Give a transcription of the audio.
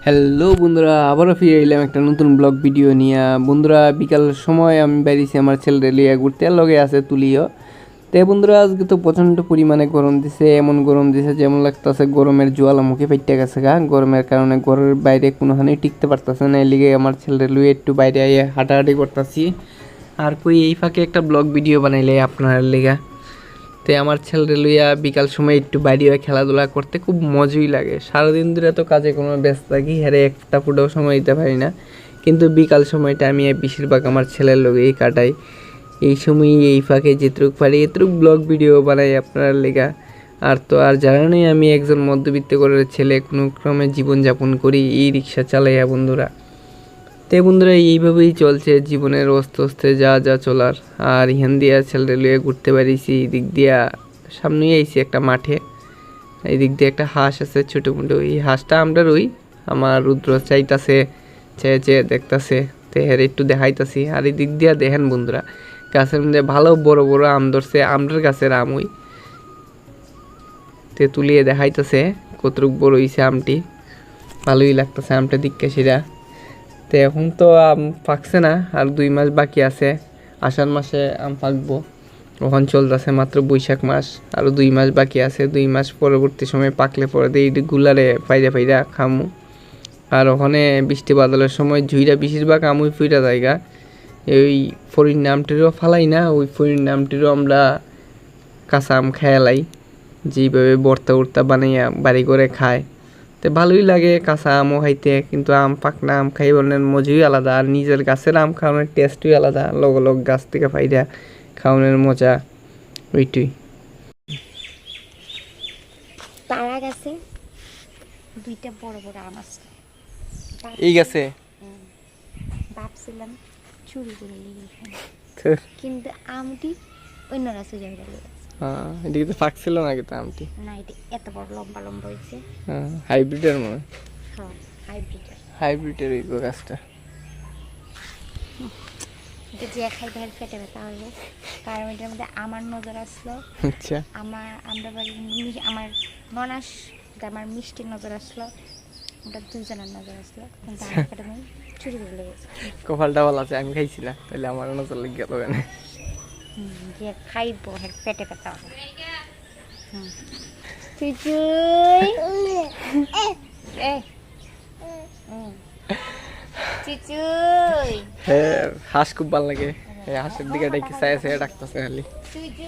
Hello বন্ধুরা, আবারও ফিরে এলাম একটা নতুন ব্লগ ভিডিও নিয়ে। বন্ধুরা, বিকাল সময় আমি বেরিয়েছি আমার ছেলের লিয়ে ঘুরতে, লগে আছে তুলিও। তো বন্ধুরা, আজকে তো প্রচণ্ড পরিমাণে গরম দিছে, এমন গরম দিছে যেমন লাগতেছে গরমের জ্বালামুখী ফাইটে গেছে গা। গরমের কারণে ঘরের বাইরে কোনোখানেই টিকতে পারতেছে না, এলিগে আমার ছেলের লুয়ে একটু বাইরে আইয়ে হাঁটাহাঁটি করতেছি। আর কই এই ফাঁকে একটা ব্লগ ভিডিও বানাইলে আপনার লেগা। তো আমার ছেলেরে লইয়া বিকাল সময় একটু বাইরে খেলাধুলা করতে খুব মজাই লাগে। সারাদিন ধরে তো কাজে কোনো ব্যস্ত থাকি, হ্যারে একটা ফুটেও সময় দিতে পারি না, কিন্তু বিকাল সময়টা আমি বেশিরভাগ আমার ছেলের লগেই কাটাই। এই সময় এই ফাঁকে যেটুক পারি এটুক ব্লগ ভিডিও বানাই আপনার লেগা। আর তো আর জানেনই আমি একজন মধ্যবিত্ত ঘরের ছেলে, কোনো ক্রমে জীবনযাপন করি এই রিক্সা চালাইয়া বন্ধুরা। তো বন্ধুরা, এইভাবেই চলছে জীবনের অস্তে আস্তে যা যা চলার। আর এখান দিয়া ছেলে লুয়ে ঘুরতে পারিছি, এই দিক দিয়া সামনেই আইছি একটা মাঠে। এই দিক দিয়ে একটা হাঁস আছে ছোটো মোটো, এই হাঁসটা আমরা রই। আমার রুদ্র চাইতাছে, চেয়ে চেয়ে দেখতাছে, তো হের একটু দেখাইতাছি। আর এই দিক দিয়া দেখেন বন্ধুরা, গাছের মধ্যে ভালো বড় বড় আম ধরছে, আমরার গাছের আম ওই তে তুলিয়ে দেখাইতাছে কতটুক বড় হইছে আমটি। ভালোই লাগতেছে আমটা দিককে সেরা। তো এখন তো আম পাকছে না, আর 2 মাস বাকি আছে। আষাঢ় মাসে আম পাকবো, ওখান চলতেছে মাত্র বৈশাখ মাস, আরও 2 মাস বাকি আছে। 2 মাস পরবর্তী সময় পাকলে পরে এইগুলারে ফাইরা ফাইরা খামু। আর ওখানে বৃষ্টি বাদলের সময় ঝুইরা বেশিরভাগ আমুই ফুইরা জায়গা। ওই ফরির নামটিরও ফালাই না, ওই ফরির নামটিরও আমরা কাঁচা আম খেয়ালাই, যেইভাবে ভর্তা উর্তা বানাইয়া বাড়ি করে খায়। তো ভালোই লাগে কাঁচা আমও খাইতে, কিন্তু আম পাকনা আম খাই বলেন মজাই আলাদা। আর নিজের গাছের আম খাওয়ানোর টেস্টই আলাদা, লগ লগ গাছ থেকে ফাইরা খাওয়ানোর মজা ওইটুই। তারা গাছে 2টা বড় বড় আম আছে। এই গাছে ভাবছিলাম চুরি করে নিয়ে কিন্তু আমটি অন্য গাছে যাই গেছে। এদিকে তো পাকছিল না কিন্তু আমটি। না, এটা এত বড় লম্বা লম্বা হয়েছে। হাইব্রিডের মনে, হ্যাঁ হাইব্রিডের ওই গাছটা। এটা যে খাই ভাই ফেটে ব্যথা হলো, কারণ এটার মধ্যে আমার নজর আসলো। আচ্ছা, আমরা বাড়ির আমার ননাস আমার মিষ্টির নজর আসলো, ওটা 2 জনের নজর আসলো, কিন্তু আমার আমি চুরি করে লেগেছে। কপালটা ভালো আছে, আমি খাইছিলাম, তাহলে আমার নজর লেগে গেল কেন। যে খাইবো পেটে ব্যথা হবে। চুচুই চুচুই, হ্যাঁ, হাঁস খুব ভালো লাগে। এই হাঁসের দিকে ডাকি চাই চাই ডাকতেছে খালি।